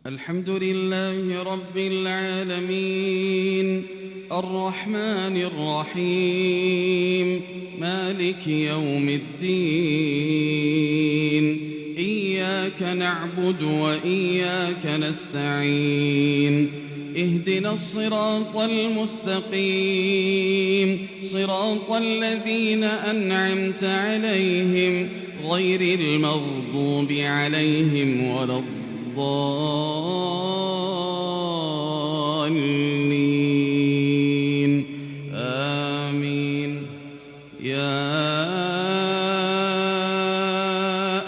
الحمد لله رب العالمين الرحمن الرحيم مالك يوم الدين إياك نعبد وإياك نستعين اهدنا الصراط المستقيم صراط الذين أنعمت عليهم غير المغضوب عليهم ولا الضالين آمين. يا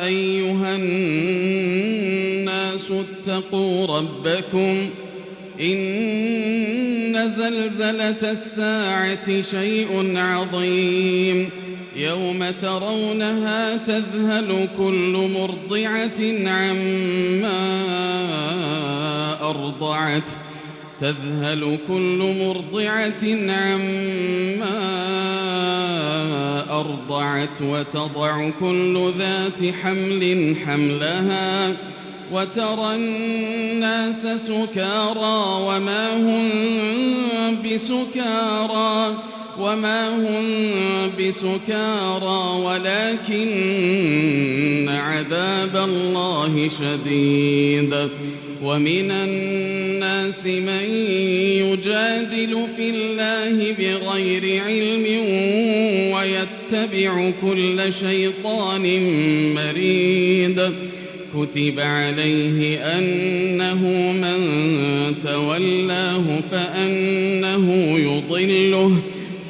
أيها الناس اتقوا ربكم إن زلزلة الساعة شيء عظيم يوم ترونها تذهل كل مرضعة عما أرضعت وتضع كل ذات حمل حملها وترى الناس سكارى وما هم بسكارى ولكن عذاب الله شديد. ومن الناس من يجادل في الله بغير علم ويتبع كل شيطان مريد. كتب عليه أنه من تولاه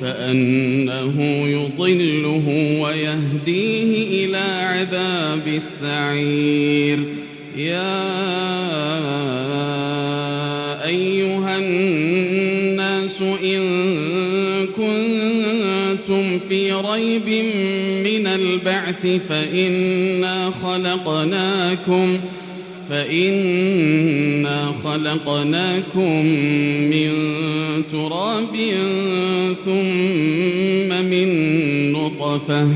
فأنه يضله ويهديه إلى عذاب السعير. يا أيها الناس إن كنتم في ريب من البعث فإنا خلقناكم من تراب ثم من نطفة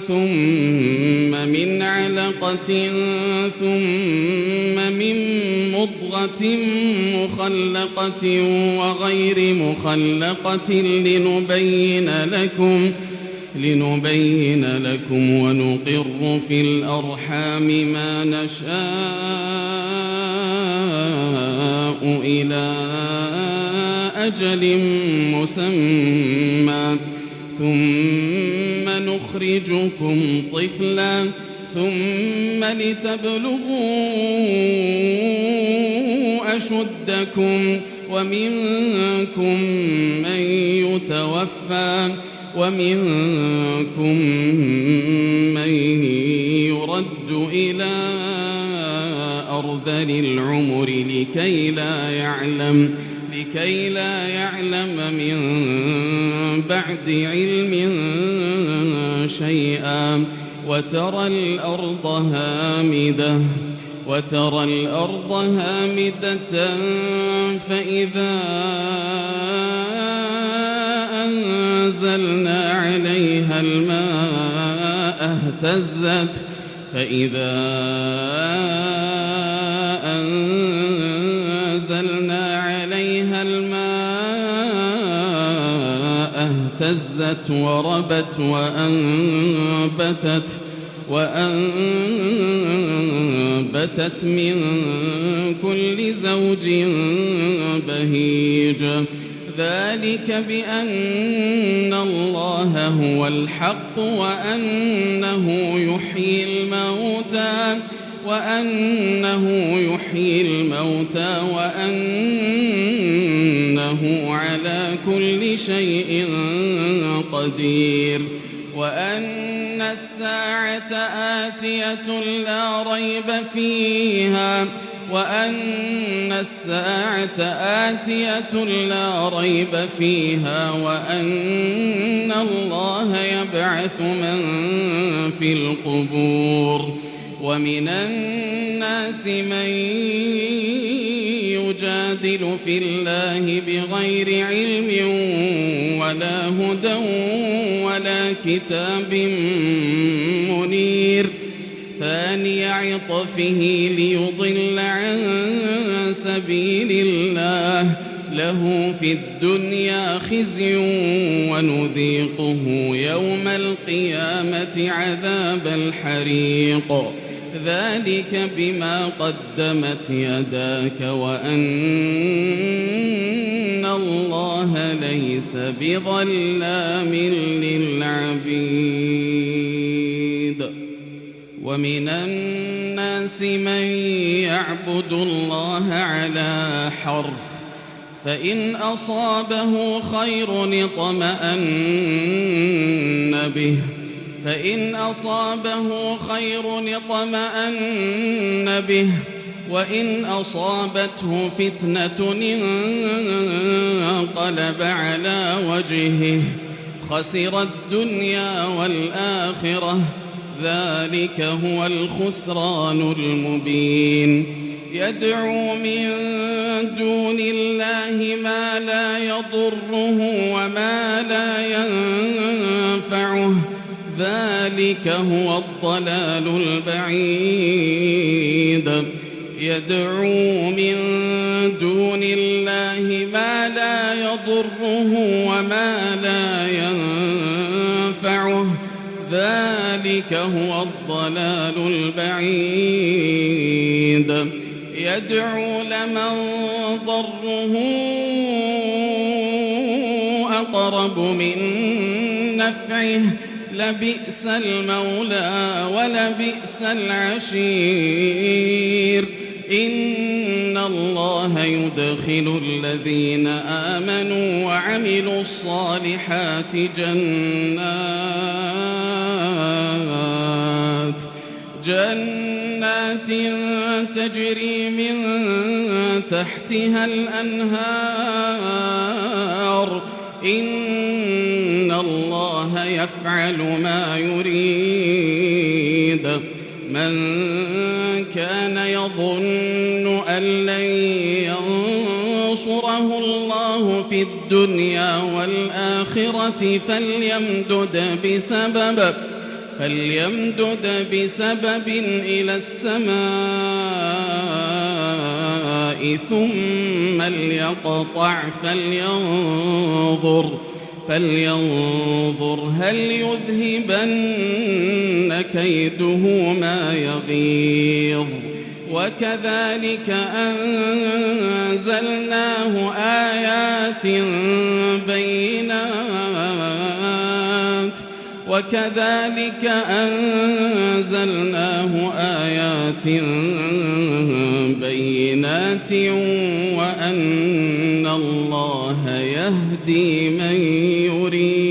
ثم من علقة ثم من مضغة مخلقة وغير مخلقة لنبين لكم ونقر في الأرحام ما نشاء إلى أجل مسمى ثم نخرجكم طفلا ثم لتبلغوا أشدكم ومنكم من يتوفى ومنكم من يرد إلى أرذل العمر لكي لا يعلم من بعد علم شيئا. وترى الأرض هامدة فإذا أنزلنا عليها الماء اهتزت وربت وأنبتت من كل زوج بهيج. ذلك بأن الله هو الحق وأنه يحيي الموتى وأنه على كل شيء قدير. وأن الساعة آتية لا ريب فيها وأن الله يبعث من في القبور. ومن الناس من يجادل في الله بغير علم ولا هدى ولا كتاب منير ثاني عطفه ليضل عن سبيل الله له في الدنيا خزي ونذيقه يوم القيامة عذاب الحريق ذلك بما قدمت يداك وأن الله ليس بظلام للعبيد ومن الناس من يعبد الله على حرف فإن أصابه خير اطمأن به وإن أصابته فتنة انقلب على وجهه خسر الدنيا والآخرة ذلك هو الخسران المبين يدعو من دون الله ما لا يضره وما لا ينفعه ذلك هو الضلال البعيد يدعو من دون الله ما لا يضره وما لا ينفعه ذلك هو الضلال البعيد يدعو لمن ضره أقرب من نفعه لبئس المولى ولبئس العشير إن الله يدخل الذين آمنوا وعملوا الصالحات جنات تجري من تحتها الأنهار إن الله يفعل ما يريد من كان يظن أن لن ينصره الله في الدنيا والآخرة فليمدد بسبب إلى السماء ثم ليقطع فلينظر هل يذهبن كيده ما يغيظ وكذلك أنزلناه آيات بينات وأن الله يهدي من يريد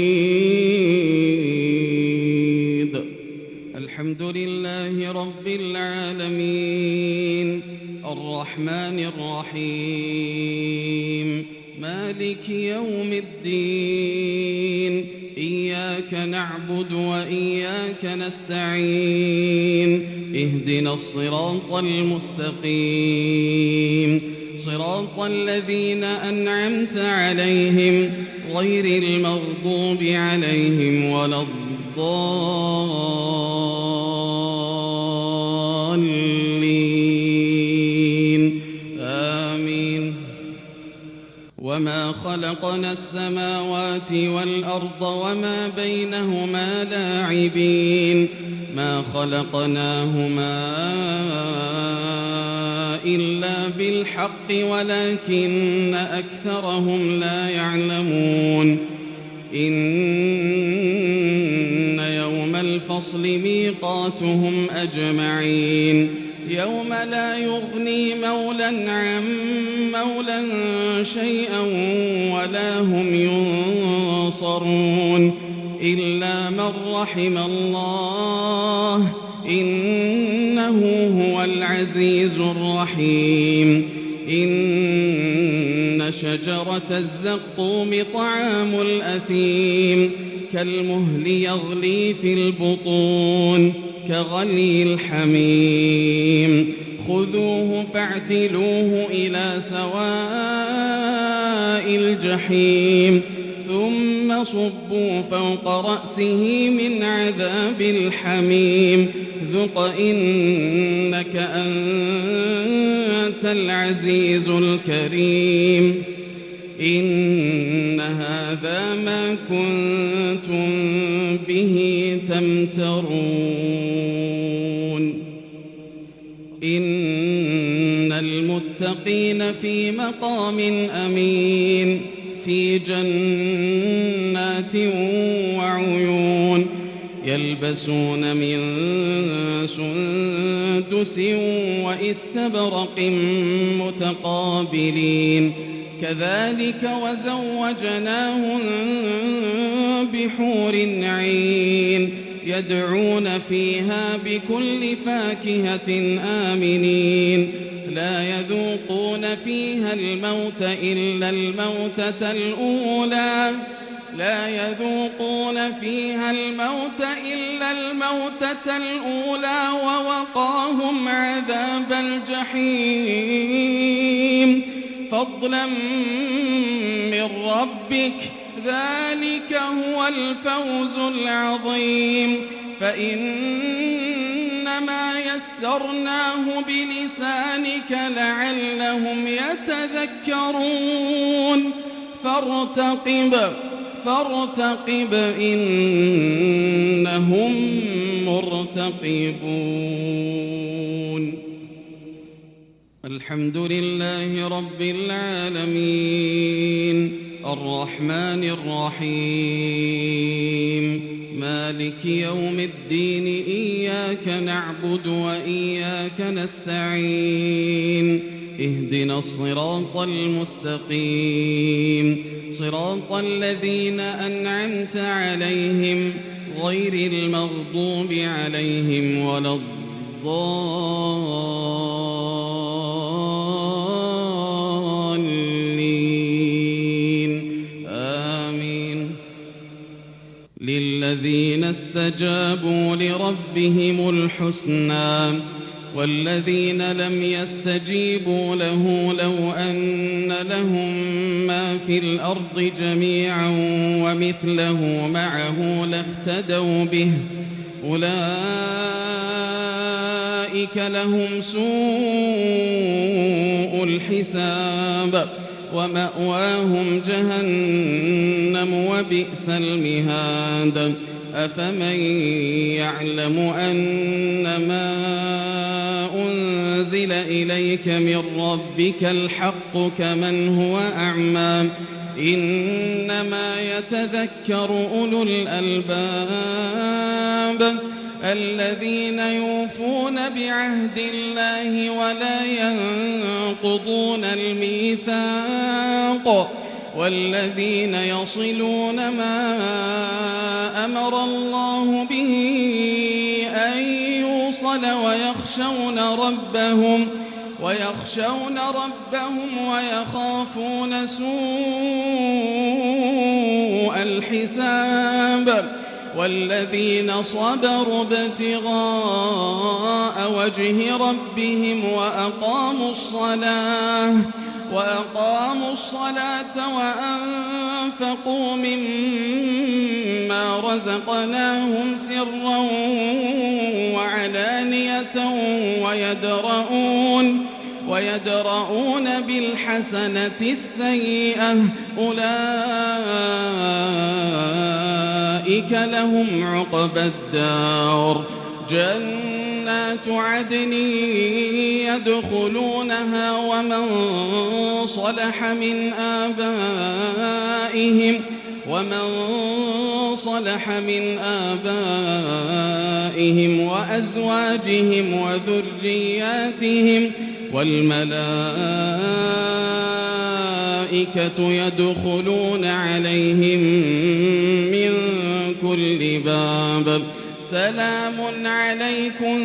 الحمد لله رب العالمين الرحمن الرحيم مالك يوم الدين إياك نعبد وإياك نستعين اهدنا الصراط المستقيم صراط الذين أنعمت عليهم غير المغضوب عليهم ولا الضالين آمين وما خلقنا السماوات والأرض وما بينهما لاعبين ما خلقناهما إلا بالحق ولكن أكثرهم لا يعلمون إن يوم الفصل ميقاتهم أجمعين يوم لا يغني مولا عن مولا شيئا ولا هم ينصرون إلا من رحم الله إنه هو العزيز الرحيم إن شجرة الزقوم طعام الأثيم كالمهل يغلي في البطون كغلي الحميم خذوه فاعتلوه إلى سواء الجحيم ثم صبوا فوق رأسه من عذاب الحميم ذُقْ إِنَّكَ أَنْتَ الْعَزِيزُ الْكَرِيمُ إِنَّ هَذَا مَا كُنْتُمْ بِهِ تَمْتَرُونَ إِنَّ الْمُتَّقِينَ فِي مَقَامٍ أَمِينٍ في جنات وعيون يلبسون من سندس وإستبرق متقابلين كذلك وزوجناهم بحور عين يدعون فيها بكل فاكهة آمنين لا يذوقون فيها الموت إلا الموتة الأولى ووقاهم عذاب الجحيم فضلا من ربك ذلك هو الفوز العظيم فإنما يسرناه بلسانك لعلهم يتذكرون فارتقب إنهم مرتقبون الحمد لله رب العالمين الرحمن الرحيم مالك يوم الدين إياك نعبد وإياك نستعين اهدنا الصراط المستقيم صراط الذين أنعمت عليهم غير المغضوب عليهم ولا الضالين آمين للذين استجابوا لربهم الحسنى والذين لم يستجيبوا له لو أن لهم ما في الأرض جميعا ومثله معه لافتدوا به أولئك لهم سوء الحساب ومأواهم جهنم وبئس المهاد أفمن يعلم أنما أنزل إليك من ربك الحق كمن هو أعمى إنما يتذكر أولو الألباب الذين يوفون بعهد الله ولا ينقضون الميثاق والذين يصلون ما أمر الله به أن يوصل ويخشون ربهم ويخافون سوء الحساب والذين صبروا ابتغاء وجه ربهم وأقاموا الصلاة وأنفقوا مما رزقناهم سرا وعلانية ويدرؤون بالحسنة السيئة أولئك لهم عقبى الدار جنات عدن يدخلونها ومن صلح من آبائهم وأزواجهم وذرياتهم والملائكة يدخلون عليهم من كل باب سلام عليكم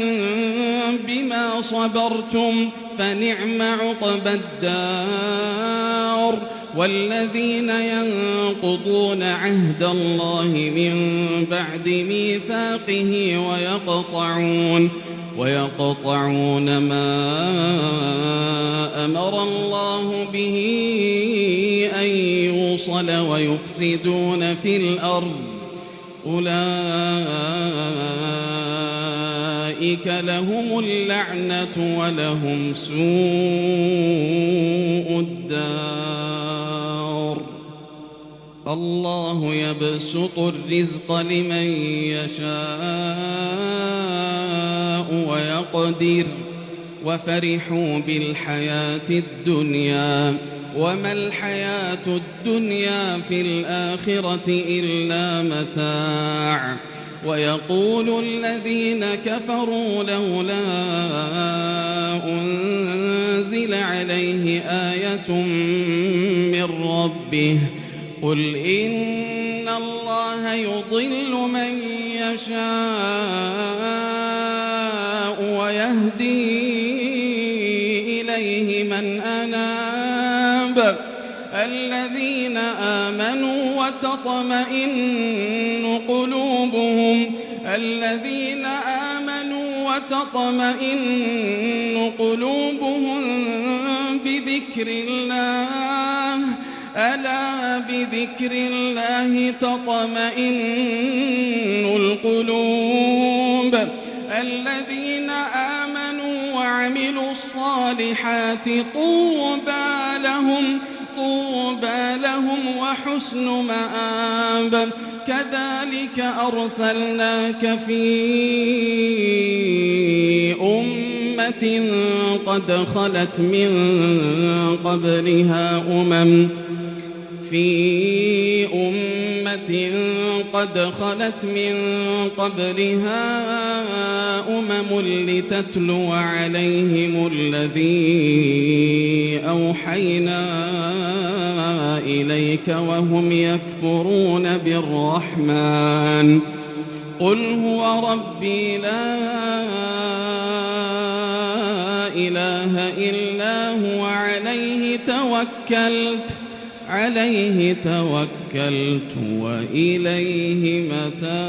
بما صبرتم فنعم عقبى الدار والذين ينقضون عهد الله من بعد ميثاقه ويقطعون ما أمر الله به أن يوصل ويفسدون في الأرض أولئك أولئك لهم اللعنة ولهم سوء الدار. الله يبسط الرزق لمن يشاء ويقدر وفرحوا بالحياة الدنيا وما الحياة الدنيا في الآخرة إلا متاع. ويقول الذين كفروا لولا أنزل عليه آية من ربه قل إن الله يضل من يشاء ويهدي إليه من أناب الذين آمنوا وتطمئن قلوبهم بذكر الله ألا بذكر الله تطمئن القلوب الذين آمنوا وعملوا الصالحات طوبى لهم وحسن مآب. كذلك أرسلناك في أمة قد خلت من قبلها أمم لتتلو عليهم الذي أوحينا إليك وهم يكفرون بالرحمن قل هو ربي لا إله إلا هو عليه توكلت وإليه متاب.